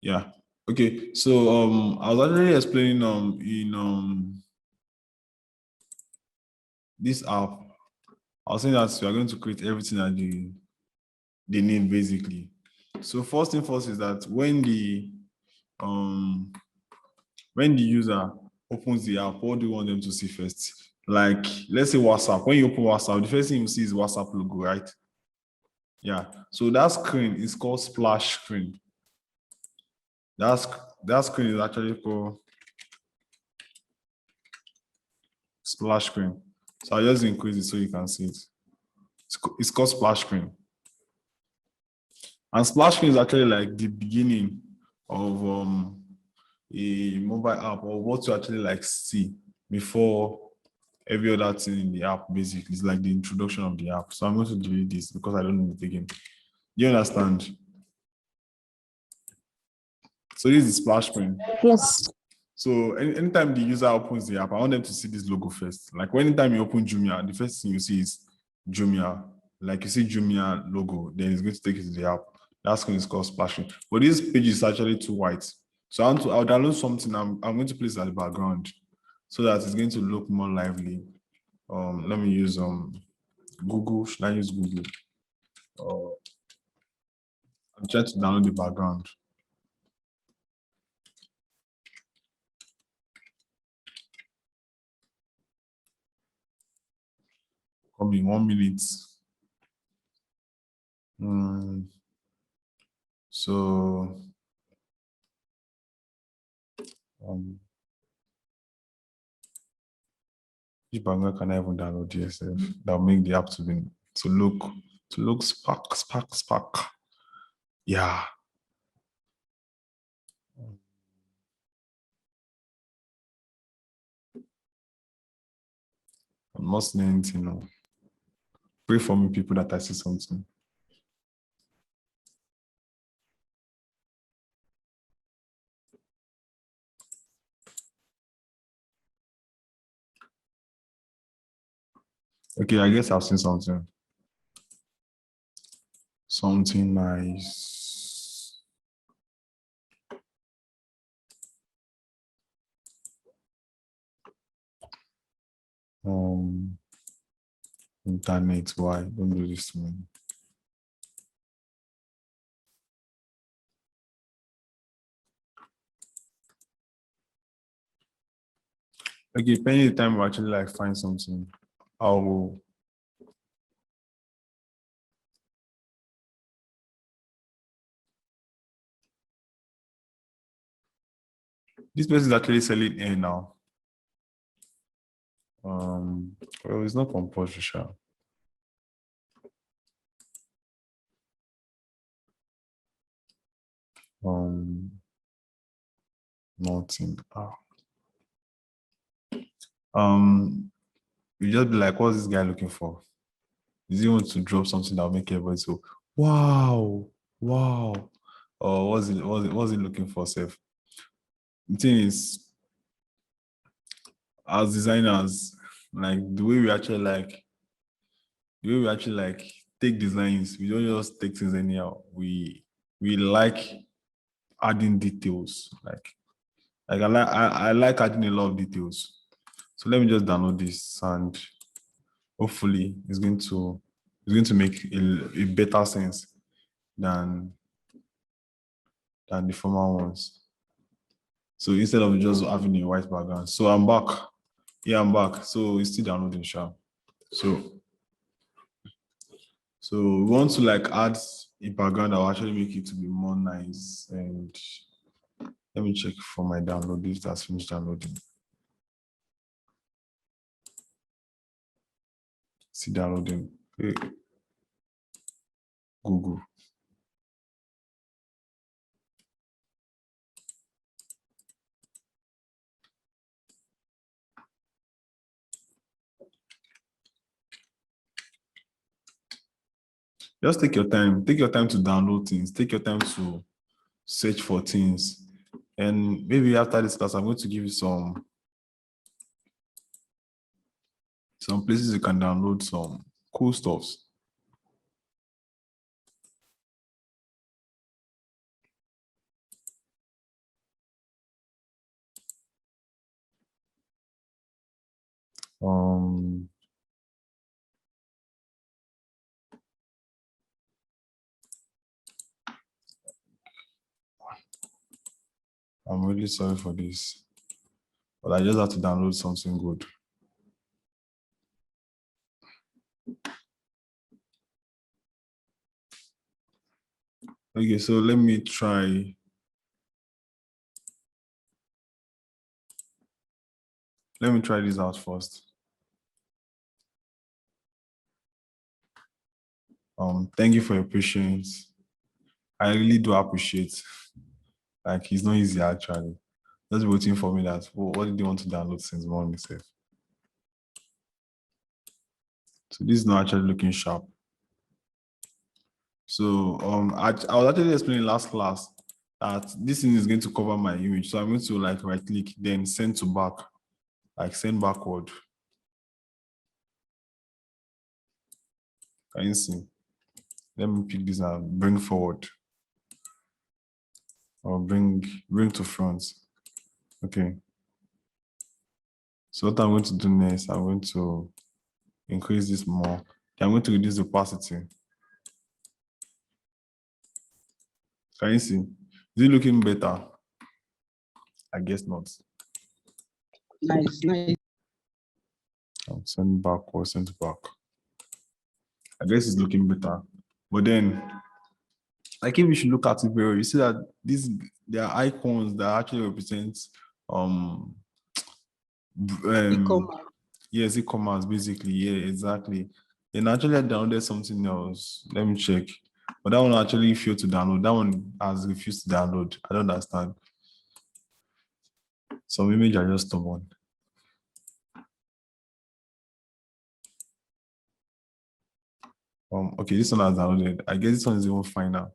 Yeah. Okay. So I was actually explaining in this app. I was saying that we are going to create everything that they need basically. So first thing first is that when the user opens the app, what do you want them to see first? Like, let's say WhatsApp. When you open WhatsApp, the first thing you see is WhatsApp logo, right? Yeah. So that screen is called splash screen. That's that screen is actually called splash screen. So I'll just increase it so you can see it. It's called splash screen. And splash screen is actually like the beginning of a mobile app, or what you actually like see before every other thing in the app. Basically, it's like the introduction of the app. So I'm going to delete this because I don't need it again. You understand? So this is splash screen. Yes. So anytime the user opens the app, I want them to see this logo first. Like anytime you open Jumia, the first thing you see is Jumia. Like you see Jumia logo, then it's going to take you to the app. That screen is called splash screen. But this page is actually too white. So I'll download something. I'm going to place it at the background so that it's going to look more lively. Let me use Google. Should I use Google? I'm trying to download the background. Come in 1 minute. So which background can I even download DSF that will make the app to look spark? Yeah. I'm not saying anything. No. Pray for me, people, that I see something. Okay, I guess I've seen something. Something nice. Internet, why? Don't do this to me. Okay, pending the time we actually like find something, I'll this person is actually selling air now. Well, it's not compulsory, sure. Nothing. You just be like, what's this guy looking for? Does he want to drop something that will make everybody so, wow, wow? Or what's he looking for, Seth? The thing is, as designers, like the way we actually take designs, we don't just take things anyhow. We like adding details. I like adding a lot of details. So let me just download this, and hopefully it's going to make a better sense than the former ones. So instead of just having a white background. So I'm back. Yeah, I'm back. So it's still downloading, sure. So we want to like add a background that will actually make it to be more nice. And let me check for my download if that's finished downloading. See downloading. Hey. Google. Just take your time. Take your time to download things. Take your time to search for things. And maybe after this class, I'm going to give you some places you can download some cool stuffs. Um, I'm really sorry for this, but I just have to download something good. Okay, so let me try. Let me try this out first. Thank you for your patience. I really do appreciate. Like, it's not easy actually. Just waiting for me that, oh, what did you want to download since morning, safe? So this is not actually looking sharp. So I was actually explaining last class that this thing is going to cover my image. So I'm going to like right click, then send to back, like send backward. Can you see? Let me pick this and bring forward. Or bring to front. Okay. So what I'm going to do next, I'm going to increase this more. Then I'm going to reduce the opacity. Can you see? Is it looking better? I guess not. Nice. I'll send back or send back. I guess it's looking better. But then, like if you should look at it very, you see that there are icons that actually represent yes, e-commerce basically. Yeah, exactly. And actually I downloaded something else. Let me check. But that one actually failed to download. That one has refused to download. I don't understand. Some image are just stubborn. Okay, this one has downloaded. I guess this one is even final.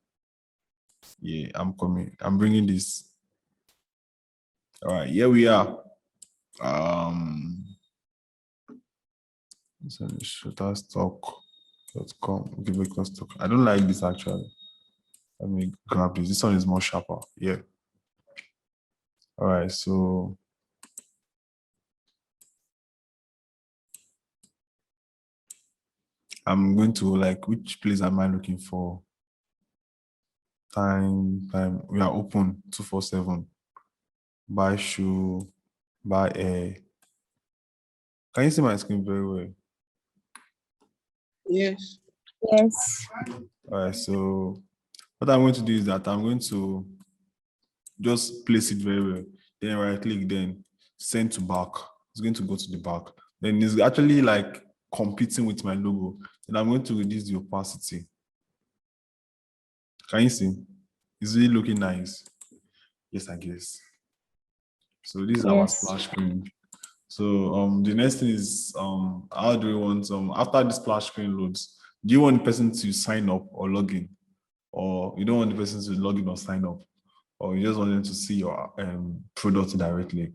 Yeah, I'm coming. I'm bringing this. All right, here we are. So shutterstock.com. Give it a stock. I don't like this actually. Let me grab this. This one is more sharper. Yeah. All right, so I'm going to like, which place am I looking for? Time. We are open 247. Buy shoe, buy air. Can you see my screen very well? Yes. Yes. All right, so what I'm going to do is that I'm going to just place it very well. Then right click, then send to back. It's going to go to the back. Then it's actually like competing with my logo. And I'm going to reduce the opacity. Can you see? It's really looking nice. Yes, I guess. So this is our splash screen. So the next thing is how do we want after the splash screen loads, do you want the person to sign up or log in? Or you don't want the person to log in or sign up? Or you just want them to see your product directly?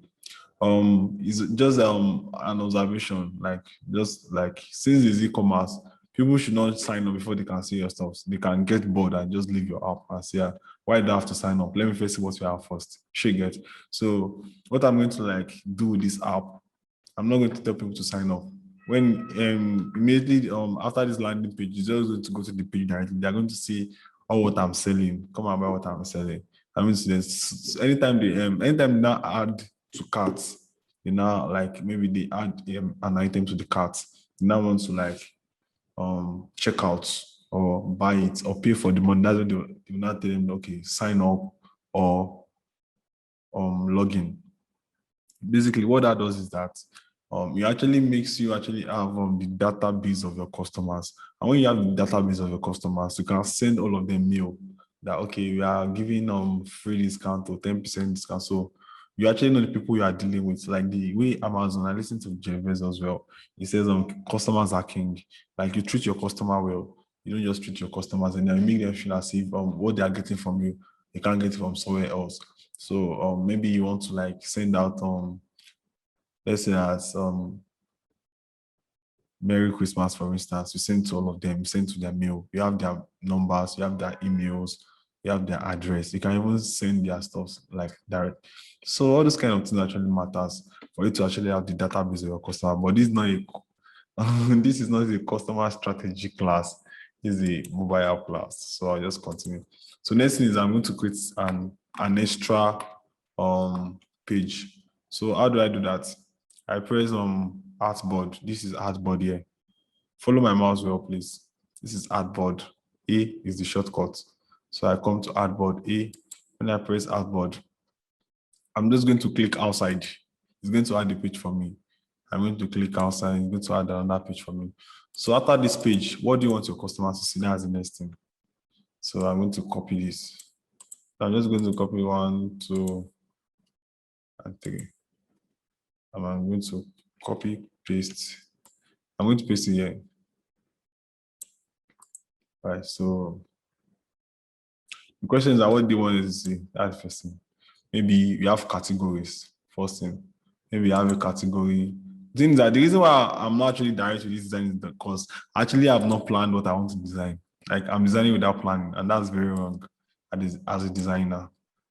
It's just an observation, like just like since it's e-commerce, people should not sign up before they can see your stuff. They can get bored and just leave your app and say, why do I have to sign up? Let me first see what you have first. Should get. So what I'm going to like do with this app, I'm not going to tell people to sign up. When immediately after this landing page, you're just going to go to the page directly. They're going to see all what I'm selling. Come and buy what I'm selling. I mean, anytime they now add to carts, they now like maybe they add an item to the cart. They now want to like check out or buy it or pay for the money. That's when they will not tell them, okay, sign up or log in. Basically, what that does is that it actually makes you actually have the database of your customers. And when you have the database of your customers, you can send all of them mail that, okay, we are giving free discount or 10% discount. So you actually know the people you are dealing with, like the way Amazon, I listen to Gervais as well. He says customers are king. Like you treat your customer well. You don't just treat your customers and then make them feel as if what they are getting from you, they can't get it from somewhere else. So maybe you want to like send out let's say as Merry Christmas, for instance, you send to all of them, you send to their mail, you have their numbers, you have their emails, you have their address. You can even send their stuff like direct. So all those kind of things actually matters for you to actually have the database of your customer. But this is not a this is not a customer strategy class. This is a mobile app class. So I'll just continue. So next thing is I'm going to create an extra page. So how do I do that? I press artboard. This is artboard here. Follow my mouse well, please. This is artboard. A is the shortcut. So I come to artboard A. When I press artboard, I'm just going to click outside. It's going to add the page for me. I'm going to click outside. It's going to add another page for me. So after this page, what do you want your customers to see? That's the next thing. So I'm going to copy this. I'm just going to copy 1, 2, and 3. And I'm going to copy, paste. I'm going to paste it here. Right. So the question is, what do you want to see? That's the first thing. Maybe you have categories. First thing. Maybe you have a category. Things that the reason why I'm not actually direct with this design is because actually I've not planned what I want to design. Like I'm designing without planning, and that's very wrong as a designer.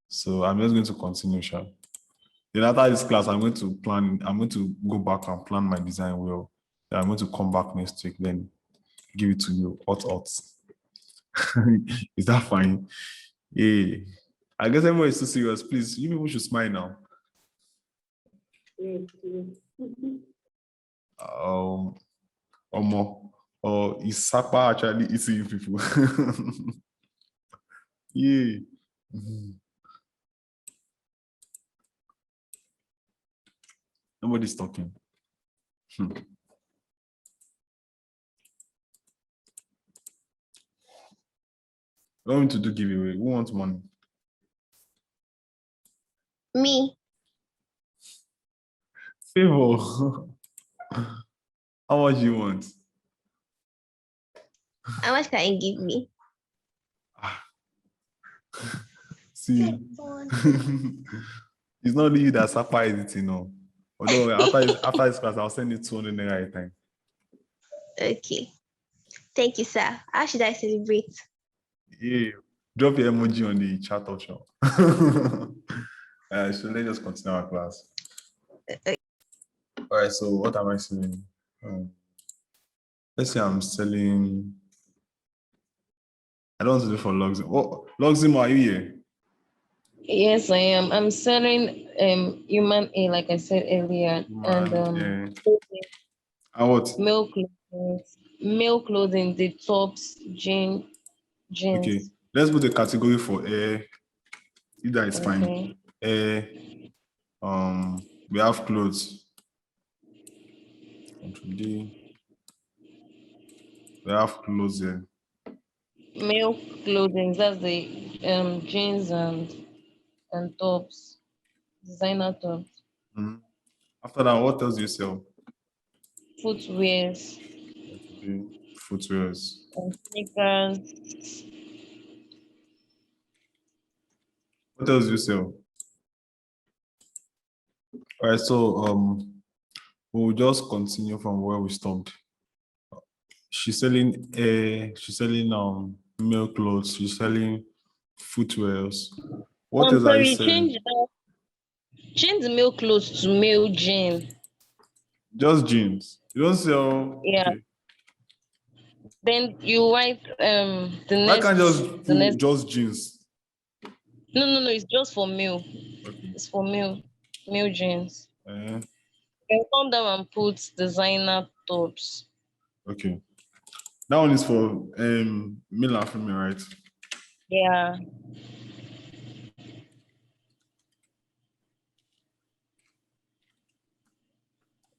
So I'm just going to continue, Sha. Then after this class, I'm going to plan. I'm going to go back and plan my design well. Then I'm going to come back next week. Then give it to you. Hot. Is that fine? Yeah. I guess everyone is too serious. Please, you people should smile now. Omo, or is Sapa actually eating people? Yeah. Nobody's talking. I want to do giveaway. Who wants money? Me. Favor. How much do you want? How much can you give me? See, it's not only you that Sapa is eating, no. Although after this class, I'll send you 200 naira a time. Okay. Thank you, sir. How should I celebrate? Yeah. Drop your emoji on the chat option. So let's just continue our class. All right, so what am I selling? Let's say I'm selling. I don't want to do for Luxim. Oh, Luxim, are you here? Yes, I am. I'm selling human A, like I said earlier, and And what? male clothing, the tops, jeans. Okay, let's put a category for air. Either is fine. Okay. Air. We have clothes. Control D. We have clothes here. Male clothing, that's the jeans and tops, designer tops, After that, what else do you sell? footwears, Footwears. and sneakers. What else do you sell? All right, so we'll just continue from where we stopped. She's selling male clothes, she's selling footwears. What I'm else are you sorry, selling? change the male clothes to male jeans. Just jeans. You don't sell. Yeah. Okay. Then you write the Why next can't you just the put next just jeans? no, it's just for male. Okay. It's for male jeans. Uh, You can come down and put designer tops. okay. That one is for male and female, right? Yeah.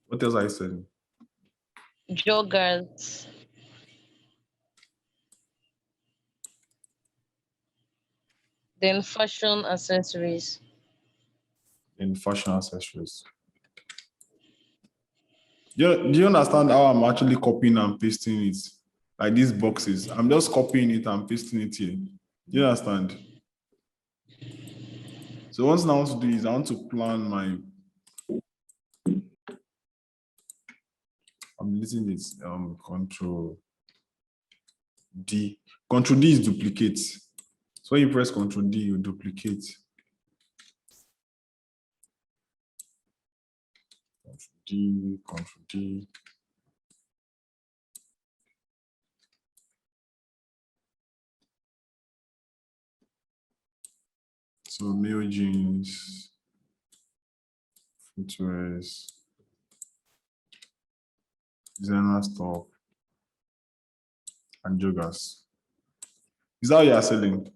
What else are you selling? Joggers. Then fashion accessories. In fashion accessories. Do you understand how I'm actually copying and pasting it? Like these boxes. I'm just copying it and pasting it here. Do you understand? So one thing I want to do is I want to plan my. I'm using this Control D. Control D is duplicate. So when you press Ctrl D, you duplicate. Ctrl D, Ctrl D. So male jeans, footwears, designer stuff, and joggers. Is that what you are selling?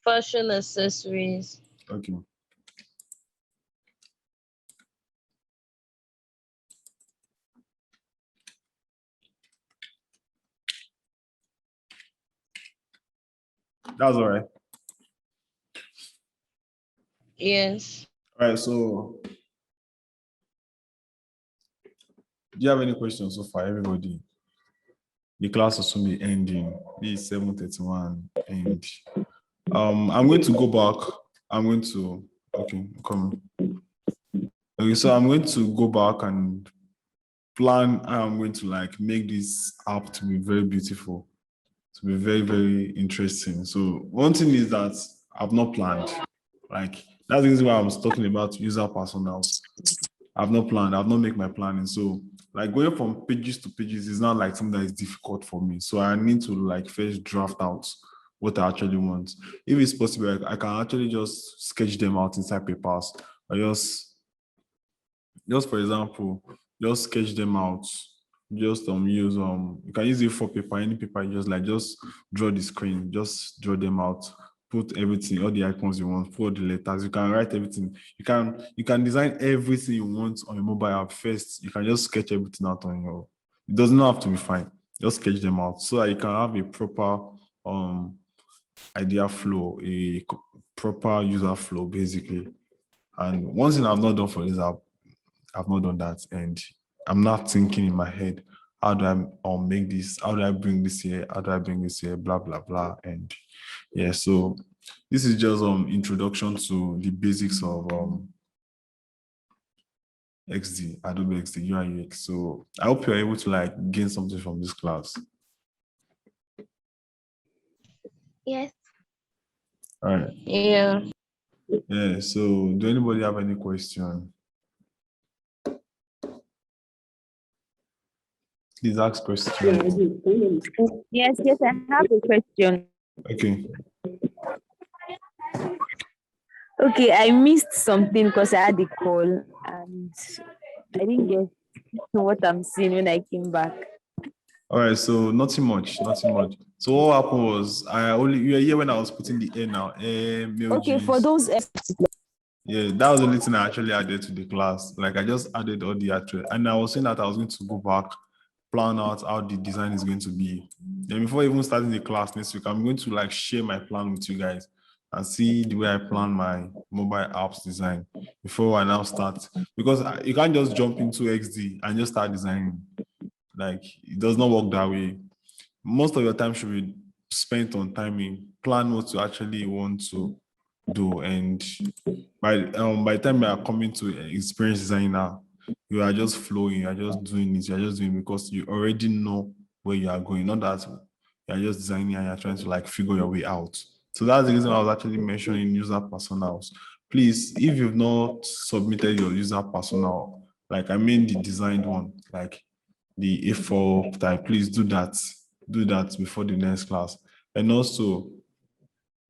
Fashion accessories. Okay. That's all right. Yes. All right, so do you have any questions so far, everybody? The class will soon be ending. It's 7:31, and I'm going to go back. I'm going to come. Okay, so I'm going to go back and plan. I'm going to like make this app to be very beautiful, to be very, very interesting. So one thing is that I've not planned. Like that's the reason why I was talking about user personals. I've not planned. I've not made my planning. So like going from pages to pages is not like something that is difficult for me. So I need to like first draft out what I actually want. If it's possible, I can actually just sketch them out inside papers. Or just for example, just sketch them out. Just use you can use it for paper, any paper, just draw the screen, just draw them out, put everything, all the icons you want, put all the letters, you can write everything. You can design everything you want on your mobile app first. You can just sketch everything out on your, it does not have to be fine. Just sketch them out so that you can have a proper idea flow, proper user flow, basically. And one thing I've not done for this app, I've not done that. And I'm not thinking in my head, how do I make this? How do I bring this here? How do I bring this here? Blah, blah, blah. And yeah, so this is just introduction to the basics of XD, Adobe XD, UI UX. So I hope you're able to like gain something from this class. Yes. All right. Yeah. Yeah, so do anybody have any question? Please ask question. Yes, I have a question. Okay. Okay, I missed something because I had a call and I didn't get to what I'm seeing when I came back. All right, so nothing much. So what happened was you were here when I was putting the air now. Male Okay, for jeans. those Yeah, that was the only thing I actually added to the class. Like I just added all the actual, and I was saying that I was going to go back, plan out how the design is going to be. Then before even starting the class next week, I'm going to like share my plan with you guys and see the way I plan my mobile apps design before I now start. Because you can't just jump into XD and just start designing. Like it does not work that way. Most of your time should be spent on timing, plan what you actually want to do, and by the time you are coming to experience designer, you are just flowing, you are just doing it, you are just doing it because you already know where you are going, not that you are just designing and you're trying to like figure your way out. So that's the reason I was actually mentioning user personals. Please, if you've not submitted your user personal, like I mean the designed one, like the A4 type, please do that. Do that before the next class. And also,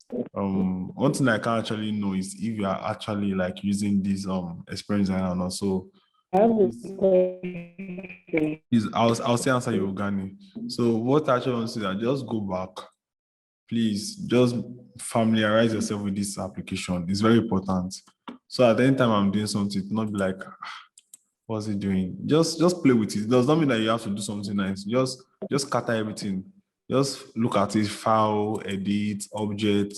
one thing I can actually know is if you are actually like using this experience and also is I'll say answer your organic. So what I actually want to say that just go back, please just familiarize yourself with this application. It's very important. So at any time I'm doing something, it not be like, what's it doing? Just play with it. It does not mean that you have to do something nice. Just scatter everything. Just look at it, file, edit, object,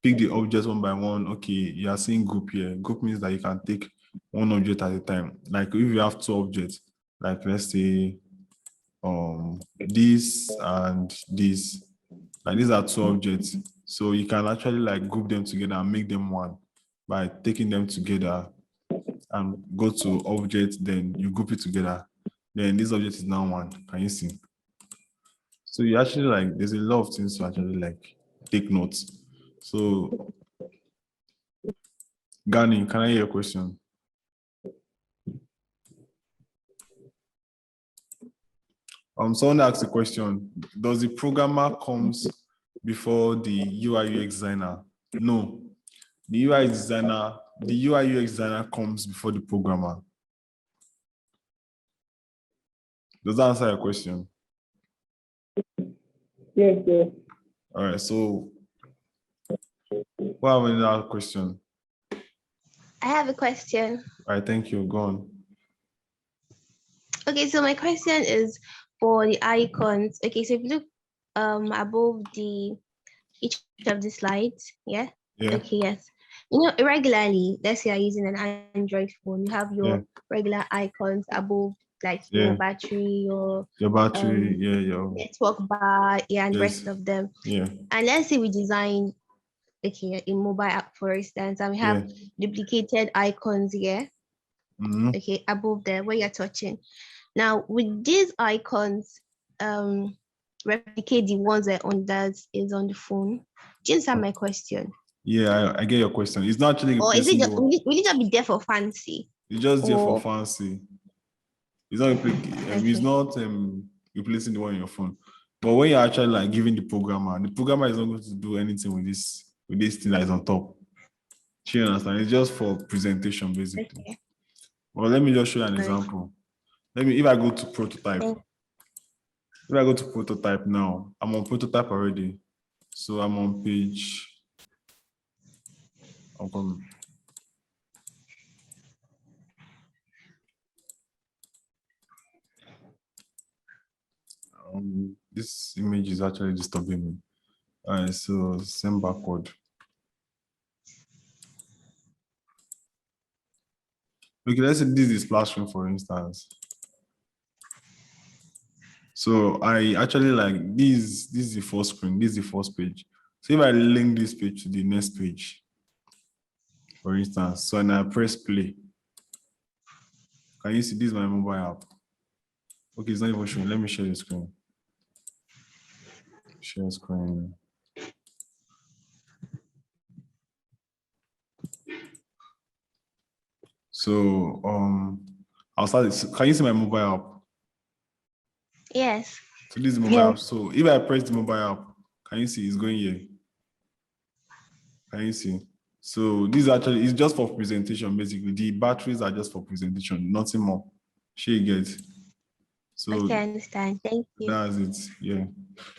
pick the objects one by one. Okay, you are seeing group here. Group means that you can take one object at a time. Like if you have two objects, like let's say this and this. Like these are two objects. So you can actually like group them together and make them one by taking them together and go to object, then you group it together. Then this object is now one. Can you see? So you actually like, there's a lot of things to actually like take notes. So Gani, can I hear your question? Someone asked a question. Does the programmer comes before the UI UX designer? No. The UI UX designer comes before the programmer. Does that answer your question? Yes, yes. All right. So, what have another question? I have a question. All right. Thank you. Go on. Okay, so my question is for the icons. Okay, so if you look above each of the slides, yeah? Yeah. Okay, yes. You know, regularly, let's say you're using an Android phone, you have your regular icons above, like your battery, your battery, your network bar, yeah, and the yes. rest of them. Yeah. And let's say we design, okay, a mobile app, for instance, and we have duplicated icons here, okay, above there where you're touching. Now, with these icons, replicate the ones that is on the phone. Do you understand my question? Yeah, I get your question. It's not actually Or is it replacing just, will it just be there for fancy? it's just there for Or- fancy. It's not it's Okay. not replacing the one on your phone. But when you're actually like giving the programmer is not going to do anything with this thing that is on top. Do you understand? It's just for presentation, basically. Okay. Well, let me just show you an example. If I go to prototype. If I go to prototype now, I'm on prototype already. So I'm on page. I'm coming. This image is actually disturbing me. All right, so send backward. Okay, let's say this is splash screen, for instance. So I actually like this is the first screen, this is the first page. So if I link this page to the next page, for instance, so and I press play, can you see this is my mobile app? Okay, it's not even showing. Let me share the screen. Share screen. So I'll start this. Can you see my mobile app? Yes. So this is the mobile app. So if I press the mobile app, can you see it's going here? Can you see? So this actually is just for presentation, basically. The batteries are just for presentation, nothing more. She gets. So Okay, I understand. Thank you. that's it. Yeah.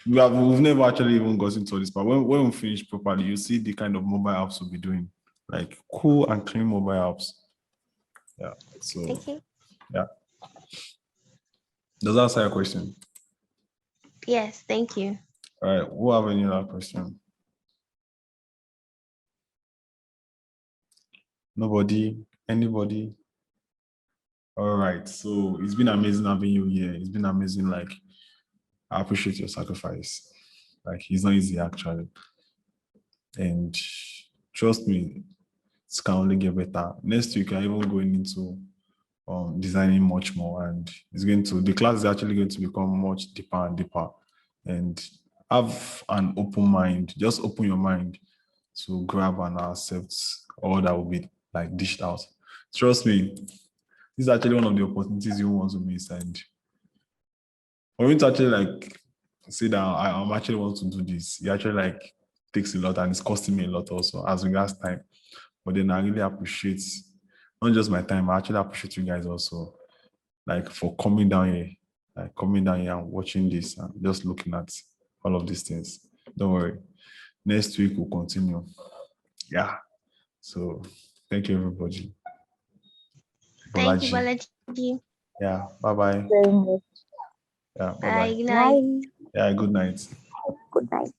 We've never actually even gotten to this, but when we finish properly, you see the kind of mobile apps we'll be doing. Like cool and clean mobile apps. Yeah. So Okay. yeah. Does that answer your question? Yes, thank you. All right. Who have any other question? Nobody? Anybody? All right. So it's been amazing having you here. It's been amazing. Like, I appreciate your sacrifice. Like, it's not easy actually. And trust me, it can only get better. Next week, I'm even going into designing much more, and the class is actually going to become much deeper and deeper. And have an open mind. Just open your mind to grab and accept all that will be like dished out. Trust me, this is actually one of the opportunities you want to miss. And for me to actually like say that I'm actually want to do this, it actually like takes a lot and it's costing me a lot also as regards time. But then I really appreciate not just my time, I actually appreciate you guys also, like for coming down here and watching this and just looking at all of these things. Don't worry. Next week we'll continue. Yeah. So thank you everybody. Thank you, Bolaji. Balaji. Yeah. Bye-bye. Very much. Yeah. Bye. Bye-bye. Good night. Bye. Yeah. Good night. Good night.